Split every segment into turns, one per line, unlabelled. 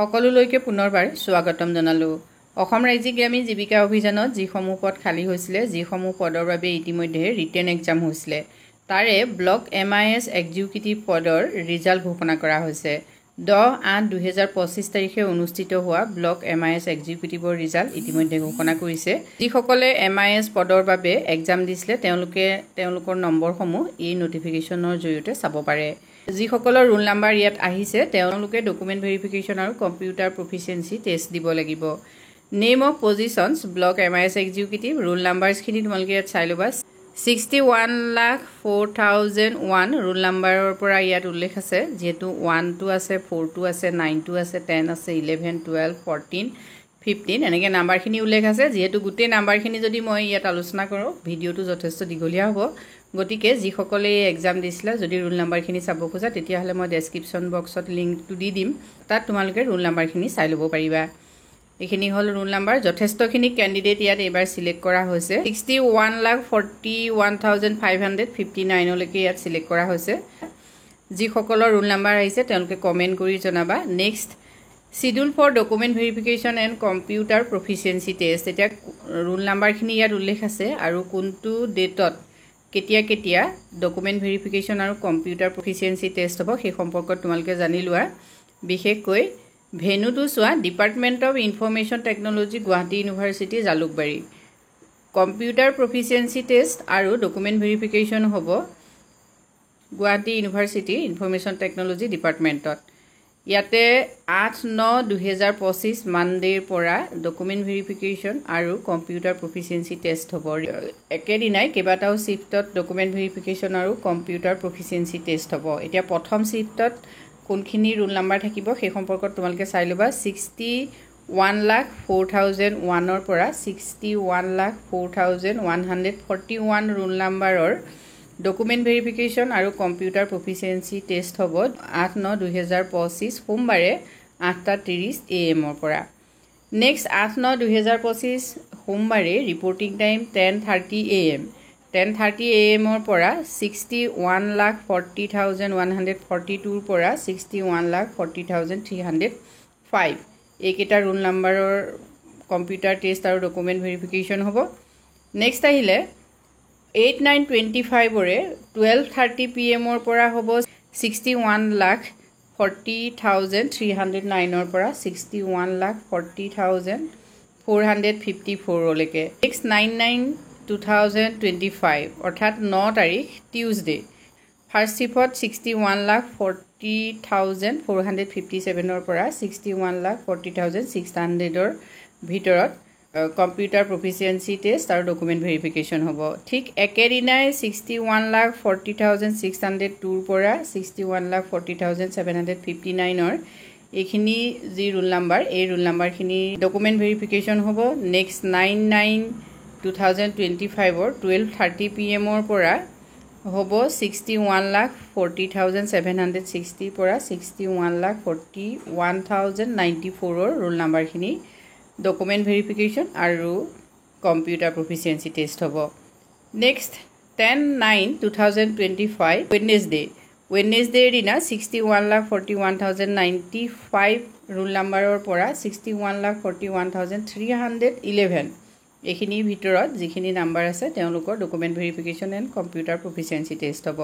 সকলোলৈকে পুনৰবাৰ স্বাগতম জনালোঁ। অসম ৰাজ্যিক গ্ৰামীণ জীৱিকা অভিযানত যিসমূহ পদ খালী হৈছিলে, যিসমূহ পদৰ বাবে ইতিমধ্যে ৰিটেন এক্সাম হৈছিলে, তাৰে ব্লক MIS এক্সিকিউটিভ পদৰ ৰিজাল্ট ঘোষণা কৰা হৈছে। 10/8/2025 তাৰিখে অনুষ্ঠিত হোৱা ব্লক MIS এক্সিকিউটিভৰ ৰিজাল্ট ইতিমধ্যে ঘোষণা কৰিছে। যিসকলে MIS পদৰ বাবে এক্সাম দিছিলে তেওঁলোকে তেওঁলোকৰ নম্বৰসমূহ এই নটিফিকেশ্যনৰ জৰিয়তে চাব পাৰে। যিসকলৰ ৰোল নাম্বাৰ ইয়াত আহিছে তেওঁলোকে ডকুমেণ্ট ভেৰিফিকেশ্যন আৰু কম্পিউটাৰ প্ৰফিচিয়েঞ্চি টেষ্ট দিব লাগিব। Name of positions block MIS executive role নাম্বাৰছখিনি তোমালোকে ইয়াত চাই ল'বা। 61,04,001 ৰোল নাম্বাৰৰ পৰা ইয়াত উল্লেখ আছে, যিহেতু 1টো আছে, 4টো আছে, 9টো আছে, 10 আছে, 11, 12, 14, 15 এনেকৈ নাম্বাৰখিনি উল্লেখ আছে। যিহেতু গোটেই নাম্বাৰখিনি যদি মই ইয়াত আলোচনা কৰোঁ ভিডিঅ'টো যথেষ্ট দীঘলীয়া হ'ব, গতিকে যিসকলে এই এক্সাম দিছিলে যদি ৰোল নাম্বাৰখিনি চাব খোজা তেতিয়াহ'লে মই ডেছক্ৰিপশ্যন বক্সত লিংকটো দি দিম, তাত তোমালোকে ৰোল নাম্বাৰখিনি চাই ল'ব পাৰিবা। এইখিনি হ'ল ৰোল নাম্বাৰ। যথেষ্টখিনি কেণ্ডিডেট ইয়াত এইবাৰ চিলেক্ট কৰা হৈছে। 61,41,559লৈকে ইয়াত চিলেক্ট কৰা হৈছে। যিসকলৰ ৰোল নাম্বাৰ আহিছে তেওঁলোকে কমেণ্ট কৰি জনাবা। Next, schedule for document verification and computer proficiency test. এতিয়া ৰোল নাম্বাৰখিনি ইয়াত উল্লেখ আছে আৰু কোনটো ডেটত কেতিয়া কেতিয়া ডকুমেণ্ট ভেৰিফিকেশ্যন আৰু কম্পিউটাৰ প্ৰফিচিয়েঞ্চি টেষ্ট হ'ব সেই সম্পৰ্কত তোমালোকে জানি লোৱা। বিশেষকৈ ভেনুটো চোৱা, department of information technology, Guwahati university, Jalukbari. Computer proficiency test আৰু ডকুমেণ্ট ভেৰিফিকেশ্যন হ'ব গুৱাহাটী ইউনিভাৰ্চিটি ইনফৰ্মেশ্যন টেকন'লজি ডিপাৰ্টমেণ্টত। ইয়াতে 8/9/2025 মানডেৰ পৰা ডকুমেণ্ট ভেৰিফিকেশ্যন আৰু কম্পিউটাৰ প্ৰফিচিয়েঞ্চি টেষ্ট হ'ব। একেদিনাই কেইবাটাও শ্বিফ্টত ডকুমেণ্ট ভেৰিফিকেশ্যন আৰু কম্পিউটাৰ প্ৰফিচিয়েঞ্চি টেষ্ট হ'ব। এতিয়া প্ৰথম শ্বিফ্টত কোনখিনি ৰোল নাম্বাৰ থাকিব সেই সম্পৰ্কত তোমালোকে চাই ল'বা। 61,04,001ৰ পৰা 61,04,141 ৰোল নাম্বাৰৰ ডকুমেণ্ট ভেৰিফিকেশ্যন আৰু কম্পিউটাৰ প্ৰফিচিয়েঞ্চি টেষ্ট হ'ব 8/9/2025 সোমবাৰে 8:30 AM পৰা। নেক্সট 8/9/2025 সোমবাৰে ৰিপৰ্টিং টাইম 10:30 AM। 10:30 AM পৰা 61,40,142ৰ পৰা 61,40,305 এইকেইটা ৰোল নাম্বাৰৰ কম্পিউটাৰ টেষ্ট আৰু ডকুমেণ্ট ভেৰিফিকেশ্যন হ'ব। নেক্সট আহিলে 8/9/25ৰে 12:30 PM পৰা হ'ব 61,40,309ৰ পৰা 61,40,454লৈকে। নেক্সট 9/9/2025 অৰ্থাৎ 9 তাৰিখ টিউজডে। ফাৰ্ষ্ট শ্বিফ্টত 61,40,457ৰ পৰা 61,40,600ৰ ভিতৰত কম্পিউটাৰ প্ৰফিচিয়েঞ্চি টেষ্ট আৰু ডকুমেণ্ট ভেৰিফিকেশ্যন হ'ব। ঠিক একেদিনাই 61,40,602ৰ পৰা 61,40,759ৰ এইখিনি যি ৰোল নাম্বাৰ, এই ৰোল নাম্বাৰখিনি ডকুমেণ্ট ভেৰিফিকেশ্যন হ'ব। নেক্সট 9/9/2025ৰ 12:30 PM পৰা হ'ব 61,40,760 পৰা 61,41,094ৰ ৰোল নাম্বাৰখিনি ডকুমেণ্ট ভেৰিফিকেশ্যন আৰু কম্পিউটাৰ প্ৰফিচিয়েঞ্চি টেষ্ট হ'ব। নেক্সট 10/9/2025 ৱেডনেছডেৰ দিনা 61,41,095 ৰোল নাম্বাৰৰ পৰা 61,41,311 এইখিনিৰ ভিতৰত যিখিনি নাম্বাৰ আছে তেওঁলোকৰ document verification and computer proficiency test হ'ব।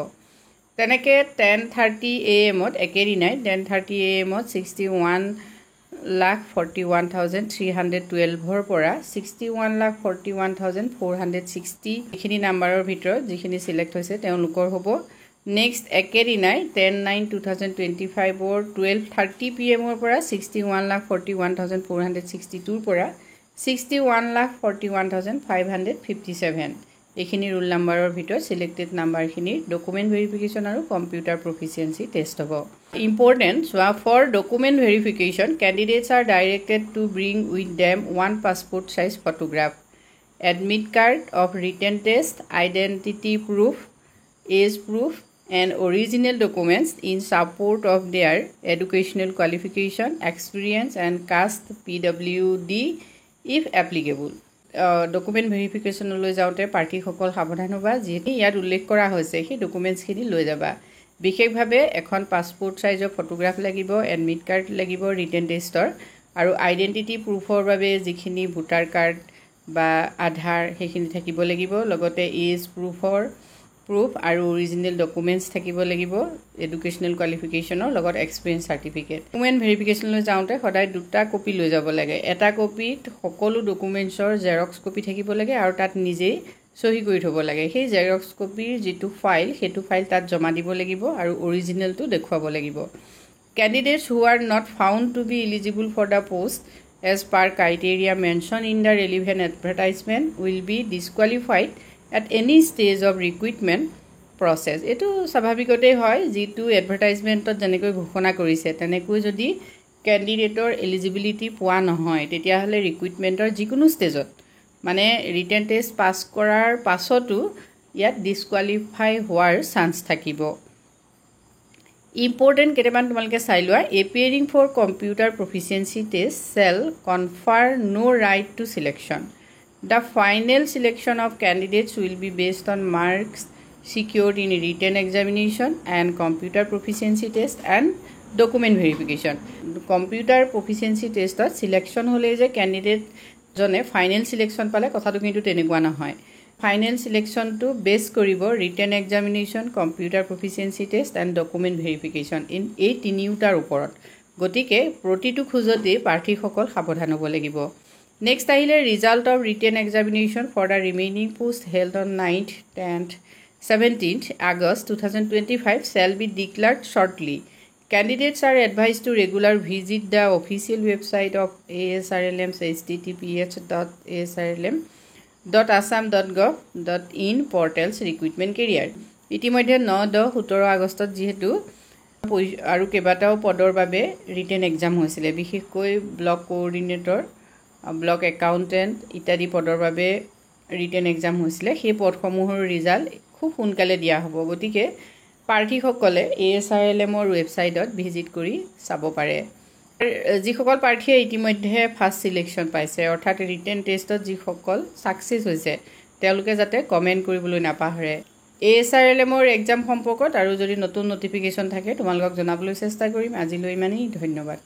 তেনেকৈ 10:30 AM একেদিনাই 10:30 AM 61,41,312ৰ পৰা 61,41,460 এইখিনি নাম্বাৰৰ ভিতৰত যিখিনি চিলেক্ট হৈছে তেওঁলোকৰ হ'ব। নেক্সট একেদিনাই 10/9/2025ৰ 12:30 PM পৰা 61,41,462ৰ পৰা 61,41,557 এইখিনি ৰোল নাম্বাৰৰ ভিতৰত চিলেক্টেড নাম্বাৰখিনিৰ ডকুমেণ্ট ভেৰিফিকেশ্যন আৰু কম্পিউটাৰ প্ৰফিচিয়েঞ্চি টেষ্ট হ'ব। ইম্পৰ্টেণ্ট চোৱা, for document verification candidates are directed to bring with them 1 passport size photograph, admit card of written test, identity proof, age proof and original documents in support of their educational qualification, experience and caste PWD if applicable. Document ভেৰিফিকেশ্যনলৈ যাওঁতে প্ৰাৰ্থীসকল সাৱধান হ'বা, যিহেতু ইয়াত উল্লেখ কৰা হৈছে সেই ডকুমেণ্টছখিনি লৈ যাবা। বিশেষভাৱে এখন পাছপোৰ্ট সাইজৰ ফটোগ্ৰাফ লাগিব, এডমিট কাৰ্ড লাগিব ৰিটেন টেষ্টৰ, আৰু আইডেন্টিটি প্ৰুফৰ বাবে যিখিনি ভোটাৰ কাৰ্ড বা আধাৰ সেইখিনি থাকিব লাগিব, লগতে এজ প্ৰুফ আৰু অৰিজিনেল ডকুমেণ্টছ থাকিব লাগিব, এডুকেশ্যনেল কোৱালিফিকেশ্যনৰ লগত এক্সপিৰিয়েঞ্চ চাৰ্টিফিকেট। ডকুমেণ্ট ভেৰিফিকেশ্যনলৈ যাওঁতে সদায় 2টা কপি লৈ যাব লাগে। এটা কপিত সকলো ডকুমেণ্টছৰ জেৰক্স কপি থাকিব লাগে আৰু তাত নিজেই সহি কৰি থ'ব লাগে। সেই জেৰক্স কপিৰ যিটো ফাইল সেইটো ফাইল তাত জমা দিব লাগিব আৰু অৰিজিনেলটো দেখুৱাব লাগিব। Candidates who are not found to be eligible for the post as per criteria mentioned in the relevant advertisement will be disqualified at any stage of recruitment process. এটো স্বাভাৱিকতে হয়, যেটো এডভাৰটাইজমেণ্টত যেনেকৈ ঘোষণা কৰিছে তেনেকৈ যদি ক্যান্ডিডেটৰ এলিজিবিলিটি পোৱা নহয় তেতিয়াহ'লে ৰিক্ৰুইটমেণ্টৰ যিকোনো ষ্টেজত মানে ৰিটেন টেষ্ট পাছ কৰাৰ পাছতো ইয়াত ডিসকুৱালিফাই হোৱাৰ চান্স থাকিব। ইম্পৰ্টেণ্ট কেইটামান তোমালোকে চাই লোৱা। Appearing for computer proficiency test shall confer no right to selection. The final selection of candidates will be based on marks secured in written examination and computer proficiency test and document verification. Computer proficiency test selection hole je candidate jone final selection pale kotha kintu tenekwa nahoy. Final selection to base koribo written examination, computer proficiency test and document verification in ei tiniutar uporot. Gotike protitu khujoti parthi hokol sabodhan hobo lagibo. Next ahile result of written examination for the remaining post held on 9th, 10th, 17th August 2025 shall be declared shortly. Candidates are advised to regularly visit the official website of ASRLM's https://assam.gov.in portals recruitment career. ইতিমধ্যে 9-10-17 আগষ্টত যেহেতু আৰু কেইবাটাও পদৰ বাবে written exam হৈছিলে, বিশেষকৈ block coordinator, block accountant ইত্যাদি পদৰ বাবে ৰিটেন এক্সাম হৈছিলে। সেই পদসমূহৰ ৰিজাল্ট খুব সোনকালে দিয়া হ'ব। গতিকে প্ৰাৰ্থীসকলে ASRLMৰ ৱেবছাইটত ভিজিট কৰি চাব পাৰে। যিসকল প্ৰাৰ্থীয়ে ইতিমধ্যে ফাৰ্ষ্ট সিলেকশ্যন পাইছে অৰ্থাৎ ৰিটেন টেষ্টত যিসকল ছাকচেছ হৈছে তেওঁলোকে যাতে কমেণ্ট কৰিবলৈ নাপাহৰে। ASRLMৰ এক্সাম সম্পৰ্কত আৰু যদি নতুন নটিফিকেশ্যন থাকে তোমালোকক জনাবলৈ চেষ্টা কৰিম। আজিলৈ ইমানেই, ধন্যবাদ।